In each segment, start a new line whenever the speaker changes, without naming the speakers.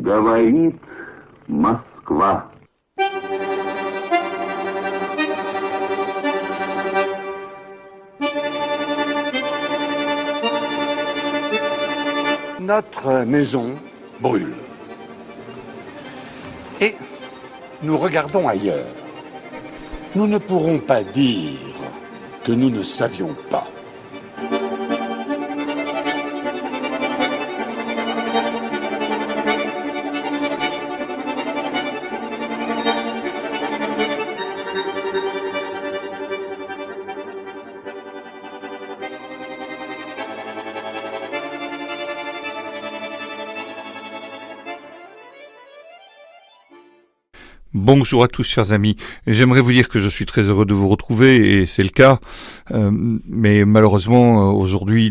Говорит Москва.
Notre maison brûle. Et nous regardons ailleurs. Nous ne pourrons pas dire que nous ne savions pas.
Bonjour à tous chers amis, j'aimerais vous dire que je suis très heureux de vous retrouver et c'est le cas, mais malheureusement aujourd'hui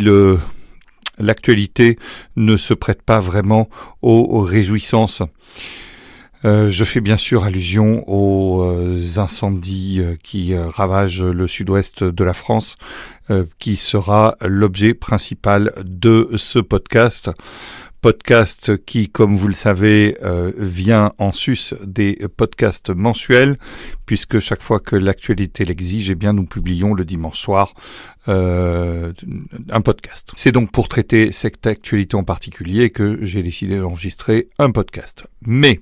l'actualité ne se prête pas vraiment aux réjouissances. Je fais bien sûr allusion aux incendies qui ravagent le sud-ouest de la France, qui sera l'objet principal de ce podcast qui, comme vous le savez, vient en sus des podcasts mensuels, puisque chaque fois que l'actualité l'exige, eh bien, nous publions le dimanche soir un podcast. C'est donc pour traiter cette actualité en particulier que j'ai décidé d'enregistrer un podcast. Mais,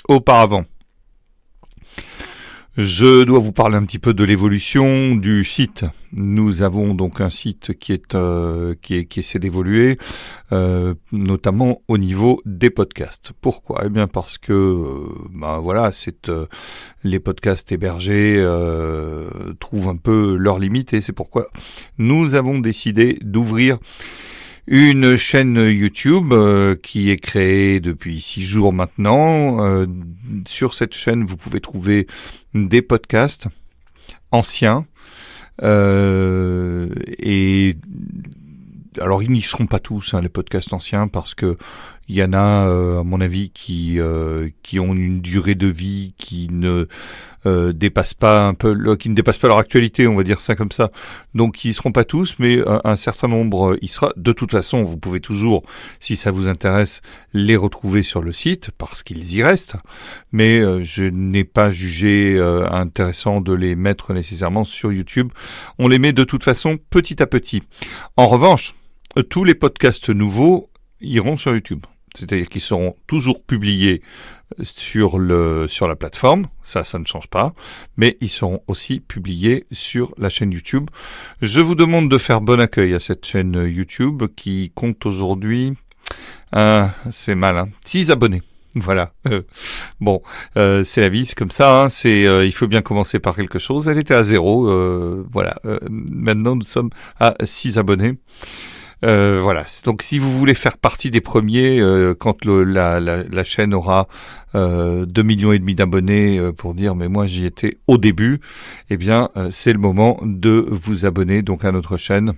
auparavant, je dois vous parler un petit peu de l'évolution du site. Nous avons donc un site qui essaie d'évoluer, notamment au niveau des podcasts. Pourquoi ? Eh bien parce que les podcasts hébergés trouvent un peu leurs limites et c'est pourquoi nous avons décidé d'ouvrir une chaîne YouTube qui est créée depuis 6 jours maintenant. Sur cette chaîne, vous pouvez trouver des podcasts anciens et alors ils n'y seront pas tous les podcasts anciens parce que il y en a à mon avis qui ont une durée de vie qui ne dépasse pas leur actualité, on va dire ça comme ça. Donc ils seront pas tous, mais un certain nombre y sera. De toute façon, vous pouvez toujours, si ça vous intéresse, les retrouver sur le site parce qu'ils y restent. Mais je n'ai pas jugé intéressant de les mettre nécessairement sur YouTube. On les met de toute façon petit à petit. En revanche, tous les podcasts nouveaux iront sur YouTube. C'est-à-dire qu'ils seront toujours publiés sur la plateforme, ça ne change pas, mais ils seront aussi publiés sur la chaîne YouTube. Je vous demande de faire bon accueil à cette chaîne YouTube qui compte aujourd'hui, ça fait mal, 6 abonnés. Voilà. C'est la vie, c'est comme ça. Il faut bien commencer par quelque chose. Elle était à 0. Maintenant, nous sommes à 6 abonnés. Donc si vous voulez faire partie des premiers quand la chaîne aura 2,5 millions d'abonnés pour dire mais moi j'y étais au début, eh bien c'est le moment de vous abonner donc à notre chaîne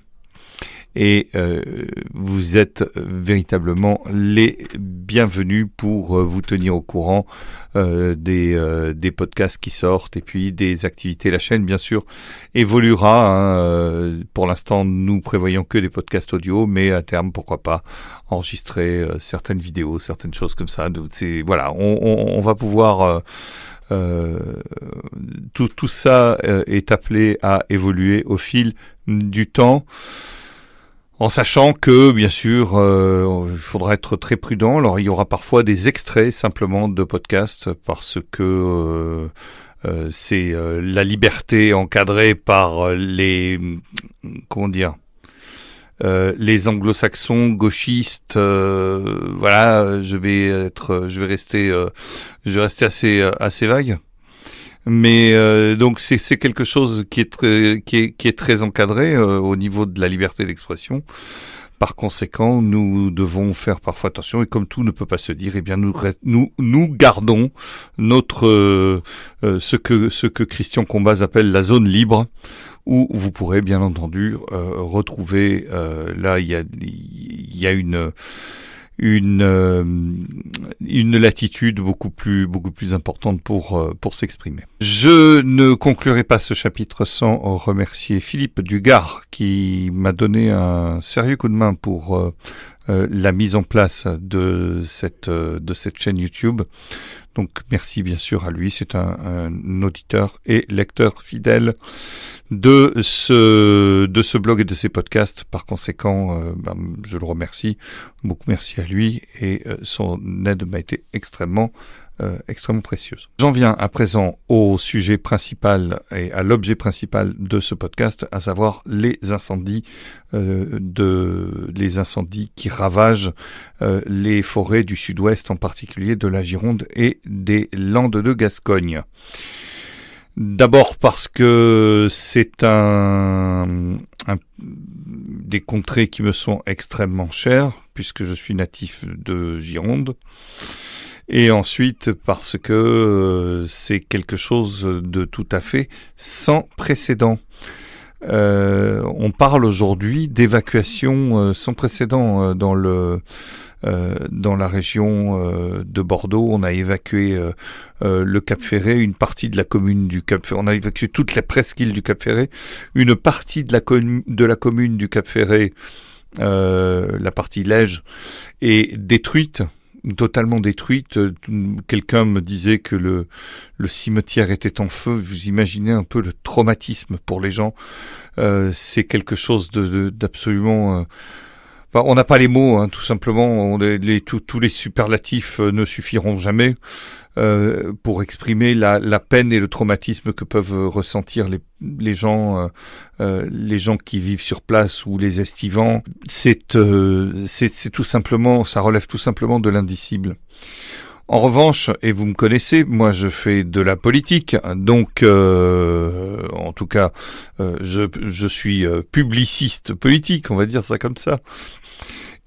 et vous êtes véritablement les bienvenus pour vous tenir au courant des podcasts qui sortent et puis des activités. La chaîne bien sûr évoluera. Pour l'instant nous prévoyons que des podcasts audio, mais à terme pourquoi pas enregistrer certaines vidéos, certaines choses comme ça. On va pouvoir tout ça est appelé à évoluer au fil du temps. En sachant que, bien sûr, il faudra être très prudent. Alors, il y aura parfois des extraits simplement de podcasts parce que c'est la liberté encadrée par les anglo-saxons gauchistes. Je vais rester assez vague. Mais donc c'est quelque chose qui est très encadré au niveau de la liberté d'expression. Par conséquent, nous devons faire parfois attention et comme tout ne peut pas se dire, eh bien nous gardons notre ce que Christian Combaz appelle la zone libre, où vous pourrez bien entendu retrouver là il y a une latitude beaucoup plus importante pour s'exprimer. Je ne conclurai pas ce chapitre sans remercier Philippe Dugard qui m'a donné un sérieux coup de main pour la mise en place de cette chaîne YouTube. Donc merci bien sûr à lui, c'est un auditeur et lecteur fidèle de ce blog et de ces podcasts. Par conséquent, je le remercie, beaucoup merci à lui, et son aide m'a été extrêmement précieuse. J'en viens à présent au sujet principal et à l'objet principal de ce podcast, à savoir les incendies qui ravagent les forêts du sud-ouest, en particulier de la Gironde et des Landes de Gascogne. D'abord parce que c'est des contrées qui me sont extrêmement chères, puisque je suis natif de Gironde. Et ensuite parce que c'est quelque chose de tout à fait sans précédent. On parle aujourd'hui d'évacuation sans précédent dans la région de Bordeaux. On a évacué le Cap Ferret, une partie de la commune du Cap Ferret. On a évacué toute la presqu'île du Cap Ferret, une partie de la commune du Cap Ferret, la partie Lège, est détruite. Totalement détruite. Quelqu'un me disait que le cimetière était en feu. Vous imaginez un peu le traumatisme pour les gens. C'est quelque chose d'absolument... on n'a pas les mots, hein, tout simplement. Tous les superlatifs ne suffiront jamais pour exprimer la peine et le traumatisme que peuvent ressentir les gens qui vivent sur place ou les estivants. C'est tout simplement, ça relève tout simplement de l'indicible. En revanche, et vous me connaissez, moi je fais de la politique, donc en tout cas je suis publiciste politique, on va dire ça comme ça.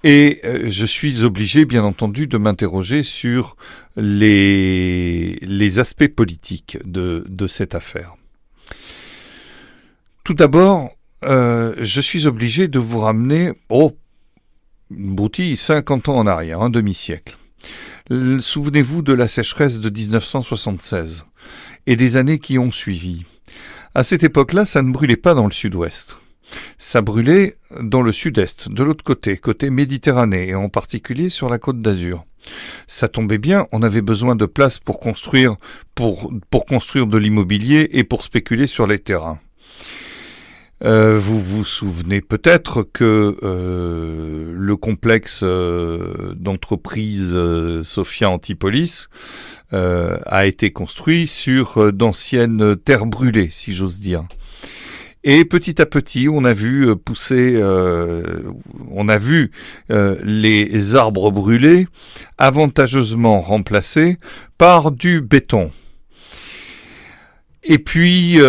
Et je suis obligé, bien entendu, de m'interroger sur les aspects politiques de cette affaire. Tout d'abord, je suis obligé de vous ramener, broutille, 50 ans en arrière, un demi-siècle. Souvenez-vous de la sécheresse de 1976 et des années qui ont suivi. À cette époque-là, ça ne brûlait pas dans le sud-ouest. Ça brûlait dans le sud-est, de l'autre côté Méditerranée, et en particulier sur la Côte d'Azur. Ça tombait bien, on avait besoin de place pour construire de l'immobilier et pour spéculer sur les terrains. Vous vous souvenez peut-être que le complexe d'entreprise Sophia Antipolis a été construit sur d'anciennes terres brûlées, si j'ose dire. Et petit à petit, on a vu les arbres brûlés avantageusement remplacés par du béton. Et puis,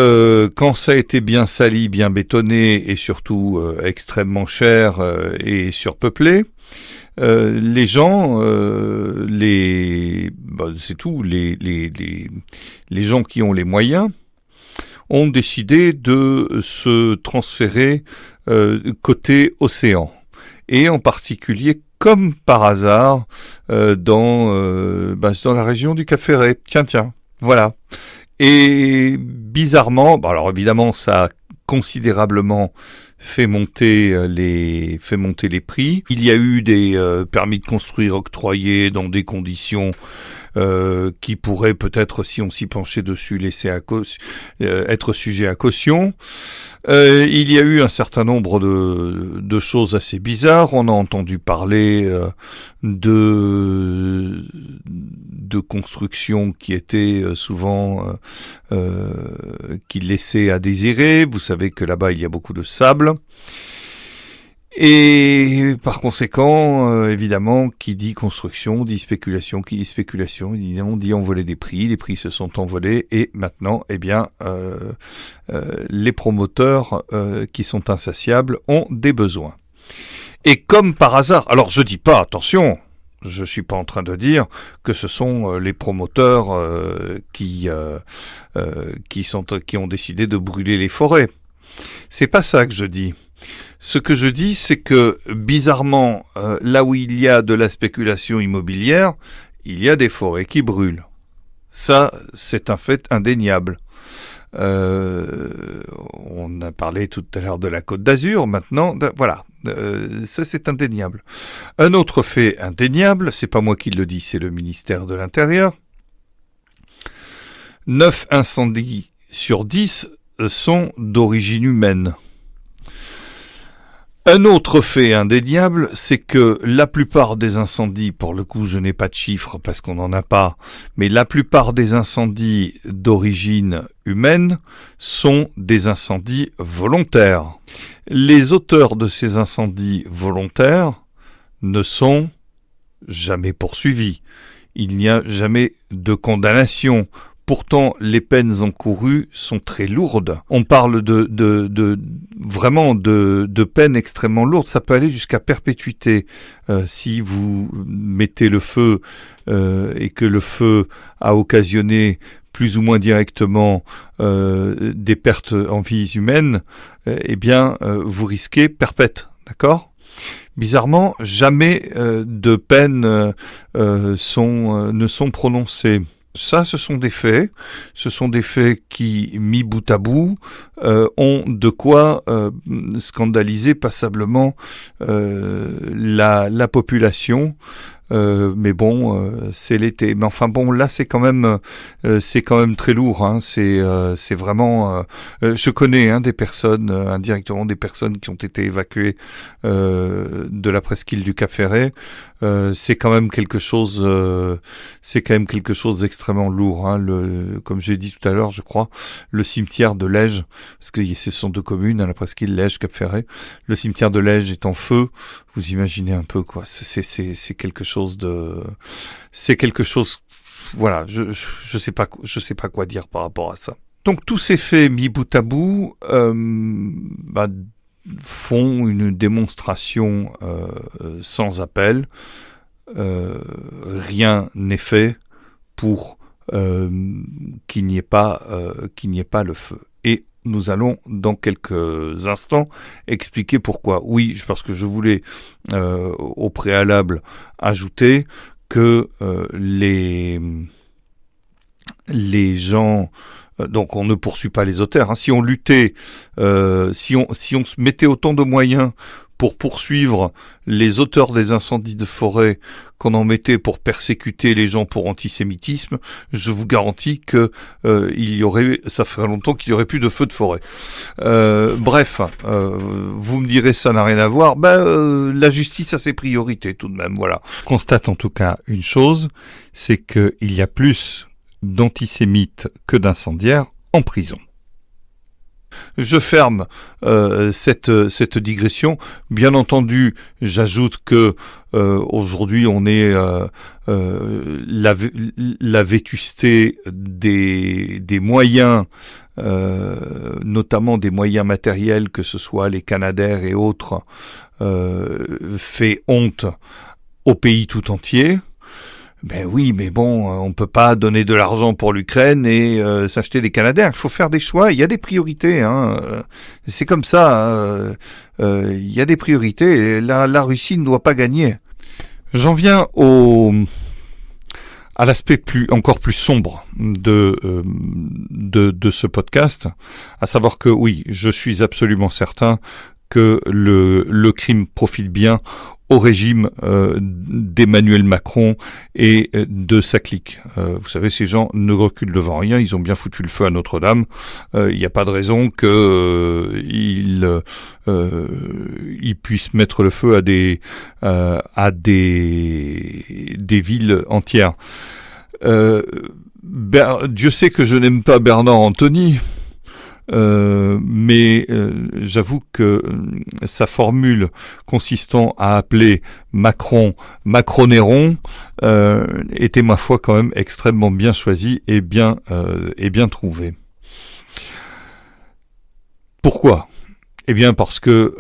quand ça a été bien sali, bien bétonné et surtout extrêmement cher et surpeuplé, les gens, c'est tout, les gens qui ont les moyens ont décidé de se transférer côté océan, et en particulier, comme par hasard, dans la région du Cap Ferret. Tiens, voilà. Et bizarrement, alors évidemment, ça a considérablement fait monter les prix. Il y a eu des permis de construire octroyés dans des conditions qui pourraient peut-être, si on s'y penchait dessus, être sujet à caution. Il y a eu un certain nombre de choses assez bizarres. On a entendu parler de constructions qui étaient souvent qui laissaient à désirer. Vous savez que là-bas il y a beaucoup de sable. Et par conséquent, évidemment, qui dit construction, dit spéculation, qui dit spéculation, évidemment, dit envoler des prix. Les prix se sont envolés et maintenant, les promoteurs qui sont insatiables ont des besoins. Et comme par hasard, alors je dis pas, attention, je suis pas en train de dire que ce sont les promoteurs qui ont décidé de brûler les forêts. C'est pas ça que je dis. Ce que je dis, c'est que, bizarrement, là où il y a de la spéculation immobilière, il y a des forêts qui brûlent. Ça, c'est un fait indéniable. On a parlé tout à l'heure de la Côte d'Azur, maintenant, voilà. Ça, c'est indéniable. Un autre fait indéniable, c'est pas moi qui le dis, c'est le ministère de l'Intérieur. 9 incendies sur 10 sont d'origine humaine. Un autre fait indéniable, c'est que la plupart des incendies, pour le coup je n'ai pas de chiffres parce qu'on n'en a pas, mais la plupart des incendies d'origine humaine sont des incendies volontaires. Les auteurs de ces incendies volontaires ne sont jamais poursuivis. Il n'y a jamais de condamnation. Pourtant, les peines encourues sont très lourdes. On parle vraiment de peines extrêmement lourdes. Ça peut aller jusqu'à perpétuité. Si vous mettez le feu et que le feu a occasionné plus ou moins directement des pertes en vies humaines, eh bien, vous risquez perpète. D'accord ? Bizarrement, jamais de peines ne sont prononcées. Ça, ce sont des faits qui, mis bout à bout, ont de quoi scandaliser passablement la population. Mais bon, c'est l'été. Mais enfin bon, là c'est quand même très lourd. Hein. C'est vraiment. Je connais des personnes indirectement des personnes qui ont été évacuées de la presqu'île du Cap-Ferret. C'est quand même quelque chose d'extrêmement lourd. Hein. Comme j'ai dit tout à l'heure, je crois, le cimetière de Lège, parce que ce sont deux communes, la presqu'île Lège, Cap-Ferret. Le cimetière de Lège est en feu. Vous imaginez un peu quoi. C'est quelque chose de. C'est quelque chose. Voilà. Je sais pas quoi dire par rapport à ça. Donc tous ces faits mis bout à bout, font une démonstration sans appel. Rien n'est fait pour qu'il n'y ait pas le feu. Et nous allons dans quelques instants expliquer pourquoi. Oui, parce que je voulais au préalable ajouter que les gens. Donc on ne poursuit pas les auteurs. Hein. Si on luttait, si on se mettait autant de moyens pour poursuivre les auteurs des incendies de forêt qu'on en mettait pour persécuter les gens pour antisémitisme, je vous garantis que ça ferait longtemps qu'il y aurait plus de feux de forêt. Bref, vous me direz ça n'a rien à voir. La justice a ses priorités tout de même. Voilà. Je constate en tout cas une chose, c'est qu'il y a plus d'antisémites que d'incendiaires en prison. Je ferme cette digression. Bien entendu, j'ajoute que aujourd'hui on est la vétusté des moyens, notamment des moyens matériels, que ce soit les Canadair et autres, fait honte au pays tout entier. Ben oui, mais bon, on peut pas donner de l'argent pour l'Ukraine et s'acheter des Canadair. Il faut faire des choix. Il y a des priorités. C'est comme ça. Il y a des priorités. La Russie ne doit pas gagner. J'en viens à l'aspect encore plus sombre de ce podcast, à savoir que oui, je suis absolument certain que le crime profite bien au régime d'Emmanuel Macron et de sa clique. Vous savez, ces gens ne reculent devant rien, ils ont bien foutu le feu à Notre-Dame. Il n'y a pas de raison qu'ils puissent mettre le feu à des villes entières. Dieu sait que je n'aime pas Bernard Anthony, mais j'avoue que sa formule consistant à appeler Macron Macronéron était ma foi quand même extrêmement bien choisie et bien trouvée. Pourquoi ? Eh bien parce que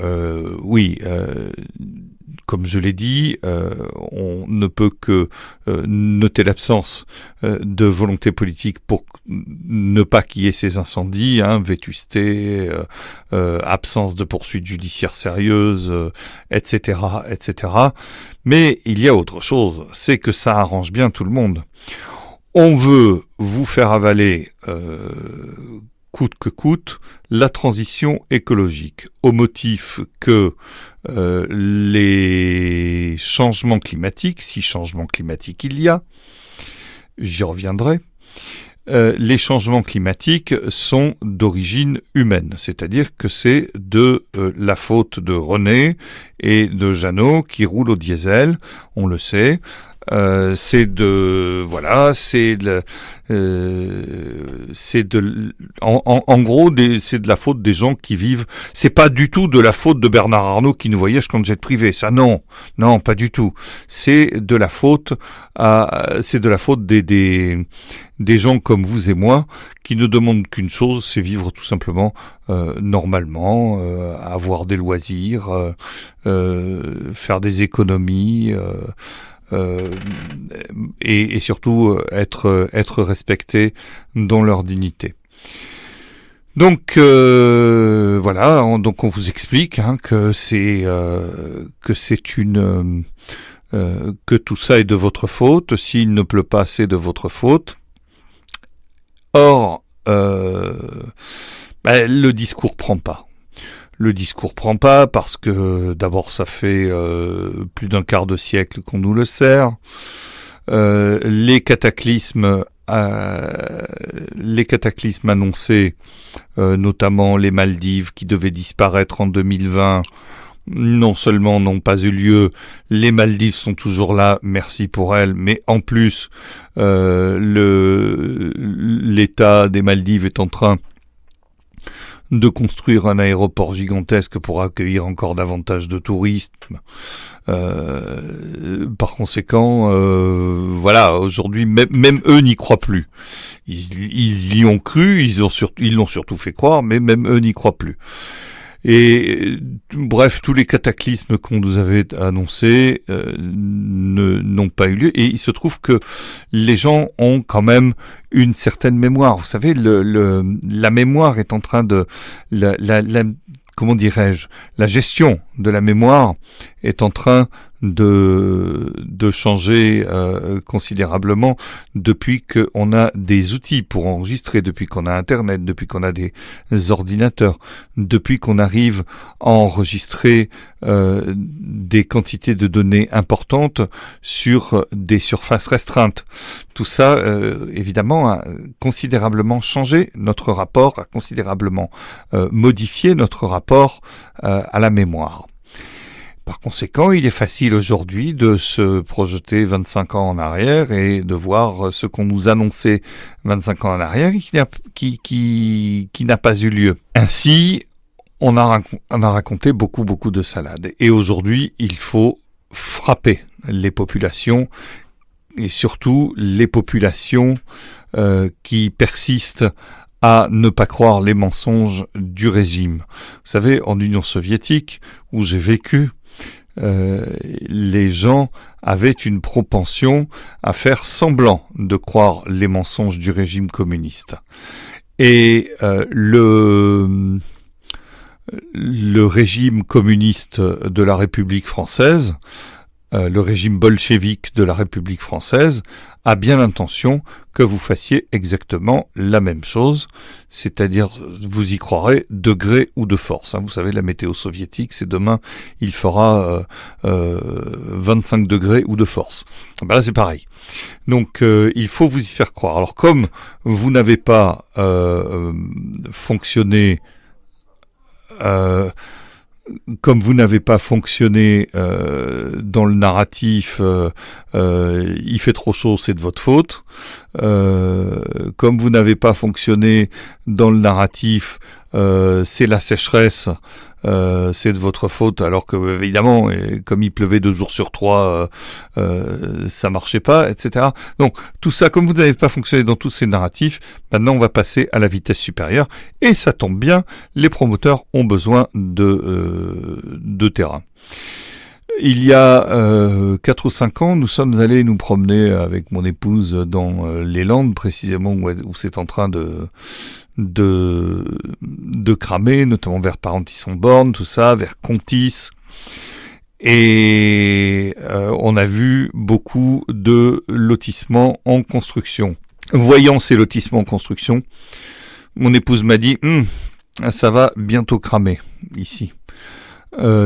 comme je l'ai dit, on ne peut que noter l'absence de volonté politique pour ne pas qu'il y ait ces incendies, vétusté, absence de poursuite judiciaire sérieuse, etc., etc. Mais il y a autre chose, c'est que ça arrange bien tout le monde. On veut vous faire avaler coûte que coûte, la transition écologique, au motif que les changements climatiques, si changement climatique il y a, j'y reviendrai, les changements climatiques sont d'origine humaine, c'est-à-dire que c'est de la faute de René et de Jeannot qui roulent au diesel, on le sait. C'est de la faute des gens qui vivent. C'est pas du tout de la faute de Bernard Arnault qui nous voyage qu'en jet privé. Ça non, pas du tout. C'est de la faute des gens comme vous et moi qui ne demandent qu'une chose, c'est vivre tout simplement normalement, avoir des loisirs, faire des économies. Et surtout être respectés dans leur dignité. Donc voilà, donc on vous explique que tout ça est de votre faute. S'il ne pleut pas, c'est de votre faute. Or, le discours prend pas. Le discours prend pas parce que d'abord ça fait plus d'un quart de siècle qu'on nous le sert. Les cataclysmes annoncés, notamment les Maldives qui devaient disparaître en 2020, non seulement n'ont pas eu lieu, les Maldives sont toujours là, merci pour elles, mais en plus l'État des Maldives est en train de construire un aéroport gigantesque pour accueillir encore davantage de touristes. Par conséquent, aujourd'hui, même eux n'y croient plus. Ils y ont cru, ils l'ont surtout fait croire, mais même eux n'y croient plus. Et bref, tous les cataclysmes qu'on nous avait annoncés n'ont pas eu lieu. Et il se trouve que les gens ont quand même une certaine mémoire. Vous savez, la mémoire est en train de... comment dirais-je, la gestion de la mémoire est en train de changer considérablement depuis qu'on a des outils pour enregistrer, depuis qu'on a Internet, depuis qu'on a des ordinateurs, depuis qu'on arrive à enregistrer des quantités de données importantes sur des surfaces restreintes. Tout ça, évidemment, a considérablement changé notre rapport, a considérablement modifié notre rapport à la mémoire. Par conséquent, il est facile aujourd'hui de se projeter 25 ans en arrière et de voir ce qu'on nous annonçait 25 ans en arrière et qui n'a pas eu lieu. Ainsi, on a raconté beaucoup de salades. Et aujourd'hui, il faut frapper les populations et surtout les populations qui persistent à ne pas croire les mensonges du régime. Vous savez, en Union soviétique, où j'ai vécu, les gens avaient une propension à faire semblant de croire les mensonges du régime communiste. Et le régime communiste de la République française, le régime bolchevique de la République française, a bien l'intention que vous fassiez exactement la même chose, c'est-à-dire vous y croirez de gré ou de force. Vous savez, la météo soviétique, c'est demain, il fera 25 degrés ou de force. Là, c'est pareil. Donc, il faut vous y faire croire. Alors, comme vous n'avez pas fonctionné dans le narratif, il fait trop chaud, c'est de votre faute. Comme vous n'avez pas fonctionné dans le narratif, c'est la sécheresse, c'est de votre faute, alors que évidemment, comme il pleuvait 2 jours sur 3, ça marchait pas, etc. Donc tout ça, comme vous n'avez pas fonctionné dans tous ces narratifs, maintenant on va passer à la vitesse supérieure, et ça tombe bien, les promoteurs ont besoin de terrain. Il y a 4 ou 5 ans, nous sommes allés nous promener avec mon épouse dans les Landes, précisément où c'est en train de cramer, notamment vers Parentis-en-Born, tout ça, vers Contis. Et on a vu beaucoup de lotissements en construction. Voyant ces lotissements en construction, mon épouse m'a dit ça va bientôt cramer ici.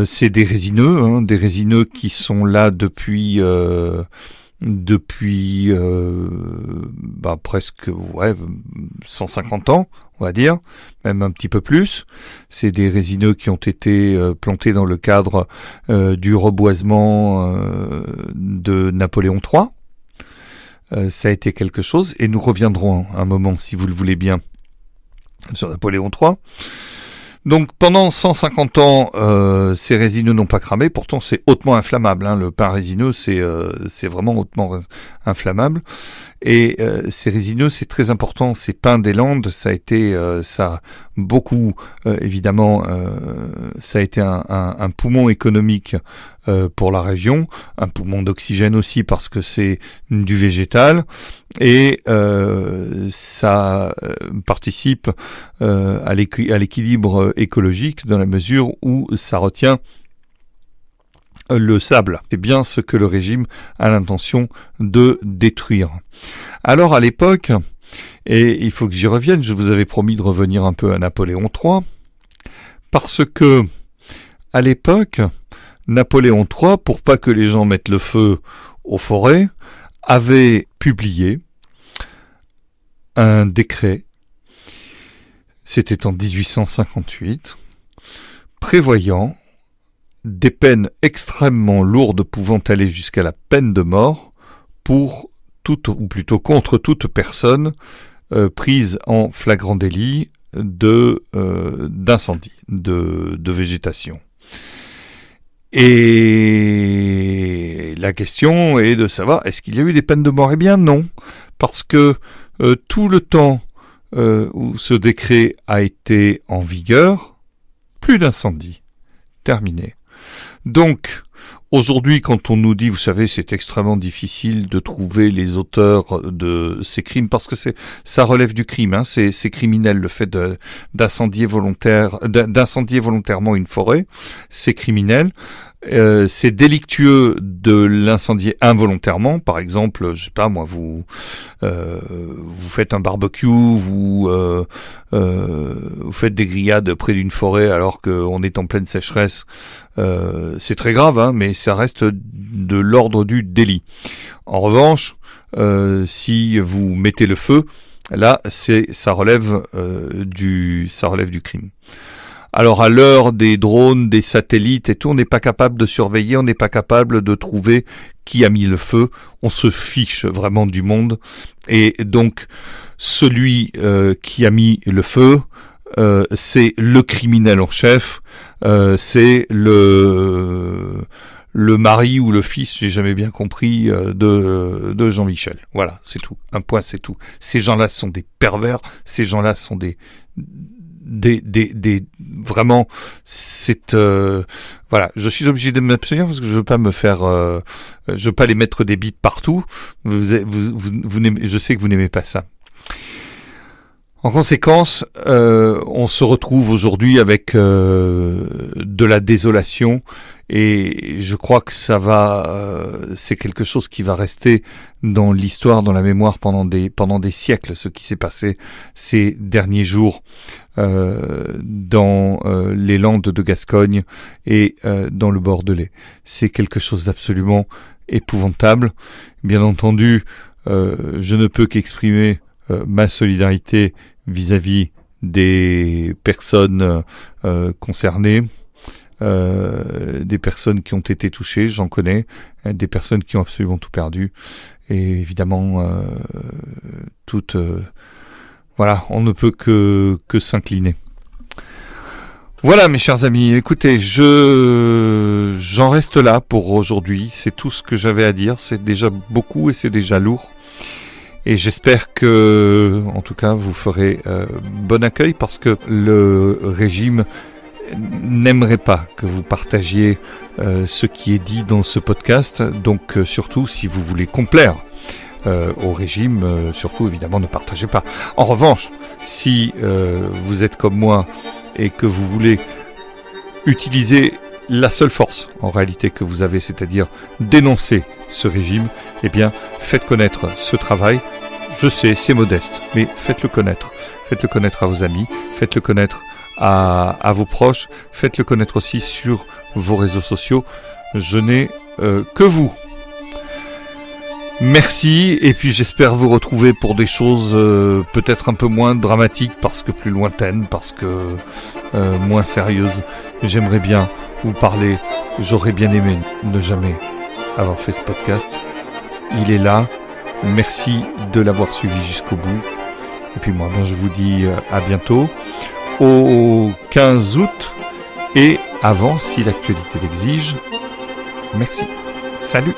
C'est des résineux qui sont là depuis presque 150 ans, on va dire, même un petit peu plus. C'est des résineux qui ont été plantés dans le cadre du reboisement de Napoléon III. Ça a été quelque chose, et nous reviendrons un moment, si vous le voulez bien, sur Napoléon III. Donc pendant 150 ans, ces résineux n'ont pas cramé, pourtant c'est hautement inflammable. Le pain résineux, c'est vraiment hautement inflammable. Et ces résineux, c'est très important. Ces pins des Landes, ça a été, beaucoup, évidemment, ça a été un poumon économique pour la région, un poumon d'oxygène aussi parce que c'est du végétal, et ça participe à l'équilibre écologique dans la mesure où ça retient le sable. C'est bien ce que le régime a l'intention de détruire. Alors à l'époque, et il faut que j'y revienne, je vous avais promis de revenir un peu à Napoléon III, parce que à l'époque, Napoléon III, pour pas que les gens mettent le feu aux forêts, avait publié un décret, c'était en 1858, prévoyant des peines extrêmement lourdes pouvant aller jusqu'à la peine de mort pour contre toute personne prise en flagrant délit d'incendie, de végétation. Et la question est de savoir, est-ce qu'il y a eu des peines de mort ? Eh bien non, parce que tout le temps où ce décret a été en vigueur, plus d'incendie. Terminé. Donc, aujourd'hui, quand on nous dit, vous savez, c'est extrêmement difficile de trouver les auteurs de ces crimes, parce que ça relève du crime, c'est criminel, le fait d'incendier volontairement une forêt, c'est criminel. C'est délictueux de l'incendier involontairement. Par exemple, je sais pas moi, vous faites un barbecue, vous faites des grillades près d'une forêt alors qu'on est en pleine sécheresse. C'est très grave, mais ça reste de l'ordre du délit. En revanche, si vous mettez le feu, là, ça relève du crime. Alors à l'heure des drones, des satellites et tout, on n'est pas capable de surveiller, on n'est pas capable de trouver qui a mis le feu, on se fiche vraiment du monde. Et donc celui qui a mis le feu, c'est le criminel en chef, c'est le mari ou le fils, j'ai jamais bien compris, de Jean-Michel. Voilà, c'est tout. Un point, c'est tout. Ces gens-là sont des pervers, ces gens-là sont vraiment, c'est voilà, je suis obligé de m'abstenir parce que je veux pas je veux pas les mettre des bips partout. Vous n'aimez, je sais que vous n'aimez pas ça. En conséquence, on se retrouve aujourd'hui avec de la désolation, et je crois que c'est quelque chose qui va rester dans l'histoire, dans la mémoire pendant des siècles, ce qui s'est passé ces derniers jours dans les Landes de Gascogne et dans le Bordelais. C'est quelque chose d'absolument épouvantable. Bien entendu, je ne peux qu'exprimer ma solidarité vis-à-vis des personnes concernées, des personnes qui ont été touchées, j'en connais, des personnes qui ont absolument tout perdu, et évidemment voilà, on ne peut que s'incliner. Voilà mes chers amis, écoutez, j'en reste là pour aujourd'hui, c'est tout ce que j'avais à dire, c'est déjà beaucoup et c'est déjà lourd. Et j'espère que, en tout cas, vous ferez bon accueil, parce que le régime n'aimerait pas que vous partagiez ce qui est dit dans ce podcast. Donc, surtout, si vous voulez complaire au régime, surtout, évidemment, ne partagez pas. En revanche, si vous êtes comme moi et que vous voulez utiliser la seule force, en réalité, que vous avez, c'est-à-dire dénoncer ce régime, eh bien, faites connaître ce travail. Je sais, c'est modeste, mais faites-le connaître. Faites-le connaître à vos amis, faites-le connaître à vos proches, faites-le connaître aussi sur vos réseaux sociaux. Je n'ai que vous. Merci, et puis j'espère vous retrouver pour des choses peut-être un peu moins dramatiques, parce que plus lointaines, parce que moins sérieuses. J'aimerais bien vous parler, j'aurais bien aimé ne jamais avoir fait ce podcast. Il est là, merci de l'avoir suivi jusqu'au bout. Et puis moi, je vous dis à bientôt, au 15 août, et avant, si l'actualité l'exige. Merci, salut.